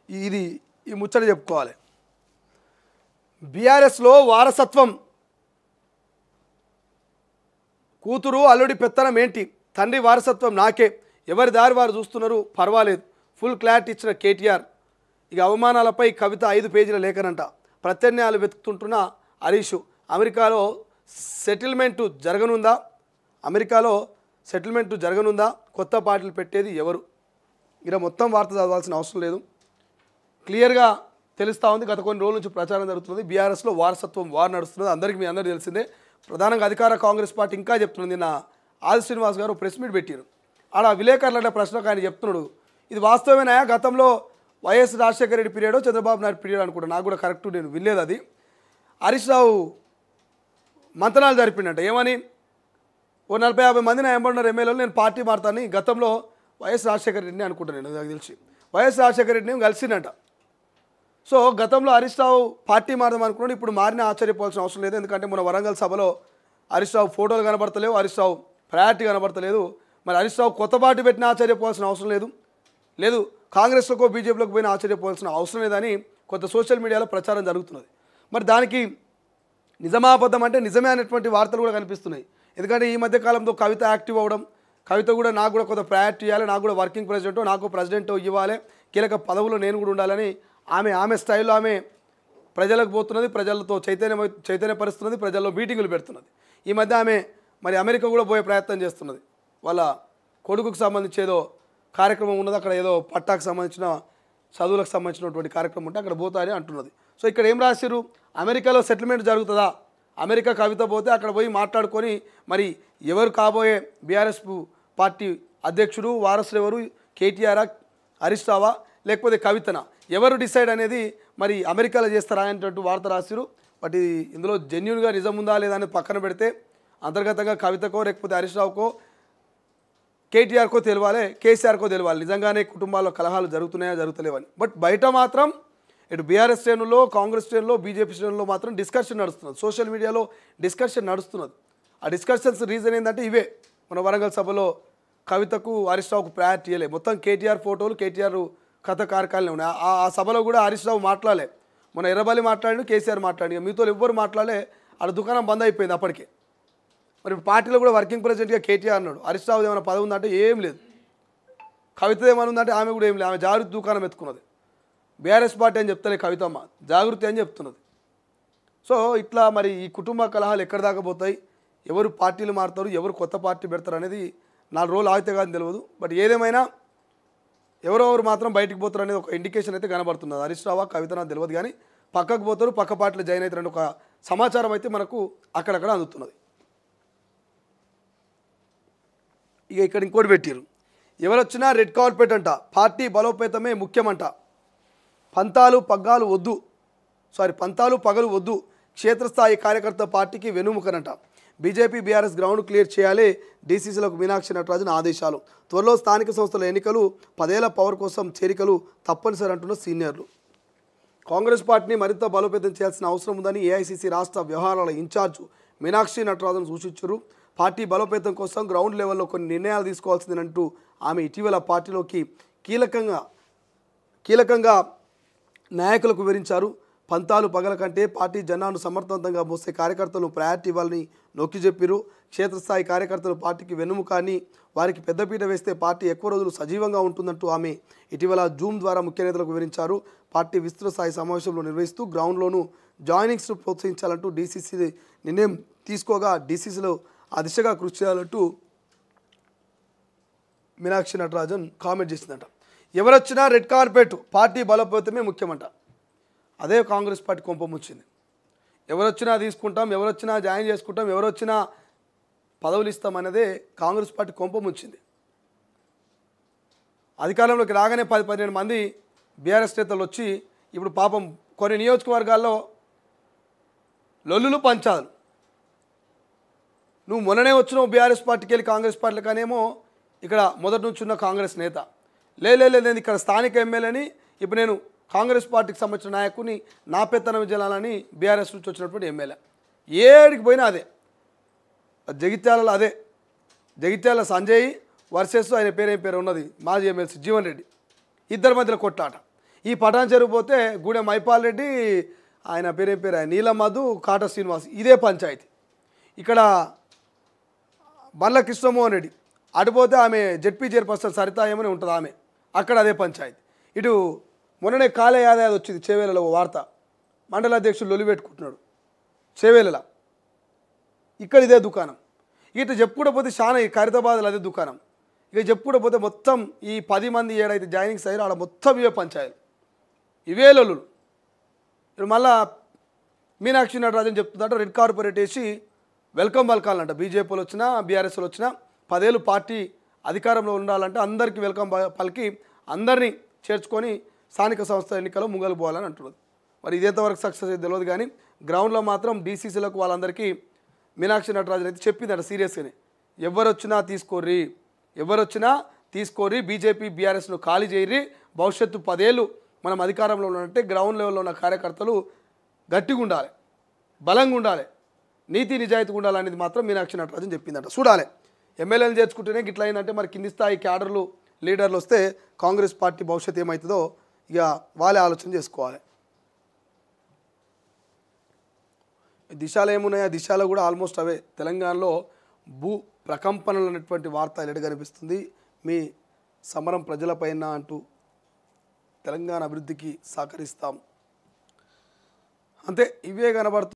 ఇది ఈ ముచ్చట చెప్పుకోవాలి. బీఆర్ఎస్లో వారసత్వం, కూతురు అల్లుడి పెత్తనం ఏంటి, తండ్రి వారసత్వం నాకే, ఎవరి దారి వారు చూస్తున్నారు పర్వాలేదు, ఫుల్ క్లారిటీ ఇచ్చిన కేటీఆర్. ఇక అవమానాలపై కవిత 5 పేజీల లేఖనంట. ప్రత్యామ్నాయాలు వెతుకుతుంటున్న హరీష్. అమెరికాలో సెటిల్మెంటు జరగనుందా, కొత్త పార్టీలు పెట్టేది ఎవరు? ఇలా మొత్తం వార్త చదవాల్సిన అవసరం లేదు, క్లియర్గా తెలుస్తూ ఉంది. గత కొన్ని రోజుల నుంచి ప్రచారం జరుగుతుంది, బీఆర్ఎస్లో వారసత్వం వార్ నడుస్తున్నది. మీ అందరికీ తెలిసిందే. ప్రధానంగా అధికార కాంగ్రెస్ పార్టీ ఇంకా చెప్తున్నది. నిన్న ఆది శ్రీనివాస్ గారు ప్రెస్ మీట్ పెట్టారు. ఆడ విలేకరుల ప్రశ్నకు ఆయన చెప్తున్నాడు, ఇది వాస్తవమేనా, గతంలో YS Rajasekhara Reddy period Chandrababu Naidu period అనుకుంటా, నాకు కూడా కరెక్ట్ నేను వినలేదు అది. హరీష్ రావు మంతనాలు జరిపిండట. ఏమని, ఓ 40-50 మంది నా ఎంబడినారు ఎమ్మెల్యేలు, నేను పార్టీ మారుతాను, గతంలో వైఎస్ రాజశేఖర రెడ్డిని అనుకుంటాను నేను, నాకు తెలిసి వైఎస్ రాజశేఖర రెడ్డిని కలిసిండట. సో గతంలో హరీష్ రావు పార్టీ మారదాం అనుకున్నాడు, ఇప్పుడు మారిన ఆశ్చర్యపోవాల్సిన అవసరం లేదు. ఎందుకంటే మన వరంగల్ సభలో హరీష్ రావు ఫోటోలు కనబడతలేవు, హరీష్ రావు ప్రయారిటీ కనబడతలేదు. మరి హరీష్ రావు కొత్త పార్టీ పెట్టిన ఆశ్చర్యపోవాల్సిన అవసరం లేదు, కాంగ్రెస్లోకో బీజేపీలోకి పోయిన ఆశ్చర్యపోవాల్సిన అవసరం లేదని కొంత సోషల్ మీడియాలో ప్రచారం జరుగుతున్నది. మరి దానికి నిజమాబద్ధం అంటే నిజమే అనేటువంటి వార్తలు కూడా కనిపిస్తున్నాయి. ఎందుకంటే ఈ మధ్య కాలంలో కవిత యాక్టివ్ అవ్వడం, కవిత కూడా నాకు కూడా కొంత ప్రయారిటీ ఇవ్వాలి, నాకు కూడా వర్కింగ్ ప్రెసిడెంట్, నాకు ప్రెసిడెంట్ ఇవ్వాలి, కీలక పదవుల్లో నేను కూడా ఉండాలని ఆమె స్టైల్లో ఆమె ప్రజలకు పోతున్నది, ప్రజలతో చైతన్యపరుస్తున్నది, ప్రజల్లో మీటింగులు పెడుతున్నది. ఈ మధ్య ఆమె మరి అమెరికా కూడా పోయే ప్రయత్నం చేస్తున్నది. వాళ్ళ కొడుకుకు సంబంధించి ఏదో కార్యక్రమం ఉన్నది, అక్కడ ఏదో పట్టాకు సంబంధించిన చదువులకు సంబంధించినటువంటి కార్యక్రమం ఉంటే అక్కడ పోతారని అంటున్నది. సో ఇక్కడ ఏం రాశారు, అమెరికాలో సెటిల్మెంట్ జరుగుతుందా, అమెరికా కవిత పోతే అక్కడ పోయి మాట్లాడుకొని మరి ఎవరు కాబోయే బీఆర్ఎస్ పార్టీ అధ్యక్షుడు వారసులు ఎవరు, కేటీఆర్, హరీష్ రావా లేకపోతే కవితనా, ఎవరు డిసైడ్ అనేది మరి అమెరికాలో చేస్తారా అనేటువంటి వార్త రాశారు. బట్ ఇందులో జెన్యున్గా నిజం ఉందా లేదా అనేది పక్కన పెడితే అంతర్గతంగా కవితకో లేకపోతే హరీష్ రావుకో కేటీఆర్కో తెలియాలి, కేసీఆర్కో తెలియాలి నిజంగానే కుటుంబాల్లో కలహాలు జరుగుతున్నాయా జరుగుతలేవని. బట్ బయట మాత్రం ఇటు బీఆర్ఎస్ శ్రేణుల్లో, కాంగ్రెస్ శ్రేణుల్లో, బీజేపీ శ్రేణుల్లో మాత్రం డిస్కషన్ నడుస్తున్నది, సోషల్ మీడియాలో డిస్కషన్ నడుస్తున్నది. ఆ డిస్కషన్స్ రీజన్ ఏంటంటే ఇవే, మన వరంగల్ సభలో కవితకు హరీష్ రావుకు ప్రయారిటీ ఇవ్వలే, మొత్తం కేటీఆర్ ఫోటోలు, కేటీఆర్ కథ కార్యక్రమాలు ఉన్నాయి. ఆ సభలో కూడా హరీష్ రావు మాట్లాడలే, మన ఎర్రబల్లి మాట్లాడి, కేసీఆర్ మాట్లాడి, మీతో ఎవ్వరు మాట్లాడలే, ఆడ దుకాణం బంద్ అయిపోయింది అప్పటికే. మరి పార్టీలో కూడా వర్కింగ్ ప్రెసిడెంట్గా కేటీఆర్ అన్నాడు, హరీష్ రావు ఏమైనా పదవి ఉందంటే ఏం లేదు, కవిత ఏమైనా ఉందంటే ఆమె కూడా ఏం లేదు, ఆమె జాగృతి దుకాణం ఎత్తుకున్నది. బీఆర్ఎస్ పార్టీ అని చెప్తలే కవితమ్మ, జాగృతి అని చెప్తున్నది. సో ఇట్లా మరి ఈ కుటుంబ కలహాలు ఎక్కడ దాకా పోతాయి, ఎవరు పార్టీలు మారుతారు, ఎవరు కొత్త పార్టీ పెడతారు అనేది 4 రోజులు ఆగితే కానీ తెలియదు. బట్ ఏదేమైనా ఎవరెవరు మాత్రం బయటికి పోతారు అనేది ఒక ఇండికేషన్ అయితే కనబడుతున్నది. హరీష్ రావా కవిత నాకు తెలియదు కానీ పక్కకు పోతారు, పక్క పార్టీలో జాయిన్ అవుతారని ఒక సమాచారం అయితే మనకు అక్కడక్కడ అందుతున్నది. ఇక ఇక్కడ ఇంకోటి పెట్టారు, ఎవరొచ్చినా రెడ్ కార్పెట్ అంట, పార్టీ బలోపేతమే ముఖ్యమంట, పంతాలు పగలు వద్దు, క్షేత్రస్థాయి కార్యకర్త పార్టీకి వెన్నుముకనంట. బీజేపీ బీఆర్ఎస్ గ్రౌండ్ క్లియర్ చేయాలి, డీసీసీలకు మీనాక్షి నటరాజన్ ఆదేశాలు. త్వరలో స్థానిక సంస్థల ఎన్నికలు, 10 ఏళ్ల పవర్ కోసం చేరికలు తప్పనిసరి అంటున్న సీనియర్లు. కాంగ్రెస్ పార్టీని మరింత బలోపేతం చేయాల్సిన అవసరం ఉందని ఏఐసీసీ రాష్ట్ర వ్యవహారాల ఇన్ఛార్జ్ మీనాక్షి నటరాజన్ సూచించారు. పార్టీ బలోపేతం కోసం గ్రౌండ్ లెవెల్లో కొన్ని నిర్ణయాలు తీసుకోవాల్సిందేనంటూ ఆమె ఇటీవల పార్టీలోకి కీలకంగా నాయకులకు వివరించారు. పంతాలు పగల కంటే పార్టీ జనాన్ని సమర్థవంతంగా మోసే కార్యకర్తలను ప్రయారిటీ ఇవ్వాలని నొక్కి చెప్పారు. క్షేత్రస్థాయి కార్యకర్తలు పార్టీకి వెన్నుముకాన్ని, వారికి పెద్దపీట వేస్తే పార్టీ ఎక్కువ రోజులు సజీవంగా ఉంటుందంటూ ఆమె ఇటీవల జూమ్ ద్వారా ముఖ్య నేతలకు వివరించారు. పార్టీ విస్తృత స్థాయి సమావేశంలో నిర్వహిస్తూ గ్రౌండ్లోనూ జాయినింగ్స్ను ప్రోత్సహించాలంటూ డీసీసీ నిర్ణయం తీసుకోగా డీసీసీలో ఆ దిశగా కృషి చేయాలంటూ మీనాక్షి నటరాజన్ కామెంట్ చేసిందట. ఎవరొచ్చినా రెడ్ కార్పెట్, పార్టీ బలోపేతమే ముఖ్యమంట. అదే కాంగ్రెస్ పార్టీ కొంపం వచ్చింది. ఎవరొచ్చినా తీసుకుంటాం, ఎవరొచ్చినా జాయిన్ చేసుకుంటాం, ఎవరొచ్చినా పదవులు ఇస్తామనేదే కాంగ్రెస్ పార్టీ కొంపం వచ్చింది. అధికారంలోకి రాగానే 10-12 మంది బీఆర్ఎస్ నేతలు వచ్చి ఇప్పుడు పాపం కొన్ని నియోజకవర్గాల్లో లొల్లులు పంచాలు. నువ్వు మొన్ననే వచ్చినావు బీఆర్ఎస్ పార్టీకి వెళ్ళి కాంగ్రెస్ పార్టీలు, కానేమో ఇక్కడ మొదటి నుంచి ఉన్న కాంగ్రెస్ నేత నేను ఇక్కడ స్థానిక ఎమ్మెల్యేని, ఇప్పుడు నేను కాంగ్రెస్ పార్టీకి సంబంధించిన నాయకుని, నా పెత్తనం జలాలని బీఆర్ఎస్ నుంచి వచ్చినటువంటి ఎమ్మెల్యే ఏడికి పోయినా అదే. జగిత్యాలలో అదే, జగిత్యాల సంజయ్ వర్సెస్ ఆయన పేరు ఉన్నది మాజీ ఎమ్మెల్సీ జీవన్ రెడ్డి, ఇద్దరి మధ్యలో కొట్లాట. ఈ పటాన్ చెరువు పోతే గూడెం మైపాల్ రెడ్డి, ఆయన పేరేం పేరు, ఆయన నీలమధు, కాట శ్రీనివాస్, ఇదే పంచాయతీ. ఇక్కడ బండ్ల కృష్ణమోహన్ రెడ్డి, అటుపోతే ఆమె జెడ్పీ చైర్పర్సన్ సరిత ఏమని ఉంటుంది ఆమె, అక్కడ అదే పంచాయతీ. ఇటు మొన్ననే కాలే యాదవ్ వచ్చింది చేవేలలో వార్త, మండల అధ్యక్షుడు లొలి పెట్టుకుంటున్నాడు చేవేలలో, ఇక్కడ ఇదే దుకాణం. ఇట్లా చెప్పుకుంటూ పోతే చాలా ఈ ఖైరతాబాద్లో అదే దుకాణం. ఇక చెప్పుకుంటూ పోతే మొత్తం ఈ 10 మంది ఏడైతే జాయినింగ్స్ అయ్యారో ఆడ మొత్తం ఇవే పంచాయతీలు, ఇవే లొల్లులు. ఇప్పుడు మళ్ళా మీనాక్షి నటరాజన్ చెప్తుందంట రెడ్ కార్పొరేట్ వేసి వెల్కమ్ పలకాలంట. బీజేపీలో వచ్చినా బీఆర్ఎస్లో వచ్చినా 10 ఏళ్ళు పార్టీ అధికారంలో ఉండాలంటే అందరికీ వెల్కమ్ పలికి అందరినీ చేర్చుకొని స్థానిక సంస్థ ఎన్నికల్లో ముంగలు పోవాలని అంటున్నది. మరి ఇదేంతవరకు సక్సెస్ అయితే తెలియదు కానీ గ్రౌండ్లో మాత్రం డీసీసీలకు వాళ్ళందరికీ మీనాక్షి నటరాజన్ అయితే చెప్పిందట సీరియస్గానే, ఎవరొచ్చినా తీసుకోర్రి, బీజేపీ బీఆర్ఎస్ను ఖాళీ చేయర్రి, భవిష్యత్తు 10 ఏళ్ళు మనం అధికారంలో ఉన్నట్టే గ్రౌండ్ లెవెల్లో ఉన్న కార్యకర్తలు గట్టిగా ఉండాలి, బలంగా ఉండాలి, నీతి నిజాయితీగా ఉండాలనేది మాత్రం మీనాక్షి నటరాజన్ చెప్పిందట. చూడాలి ఎమ్మెల్యేలు చేర్చుకుంటేనే గిట్లా అయిందంటే మరి కింది స్థాయి క్యాడర్లు లీడర్లు వస్తే కాంగ్రెస్ పార్టీ భవిష్యత్తు ఏమవుతుందో ఇక వాళ్ళే ఆలోచన చేసుకోవాలి. దిశలో ఏమున్నాయో దిశలో కూడా ఆల్మోస్ట్ అవే. తెలంగాణలో భూ ప్రకంపనలు అనేటువంటి వార్త ఎల్లడి కనిపిస్తుంది. మీ సమరం ప్రజలపైన అంటూ తెలంగాణ అభివృద్ధికి సహకరిస్తాం, అంతే ఇవే కనబడుతుంది.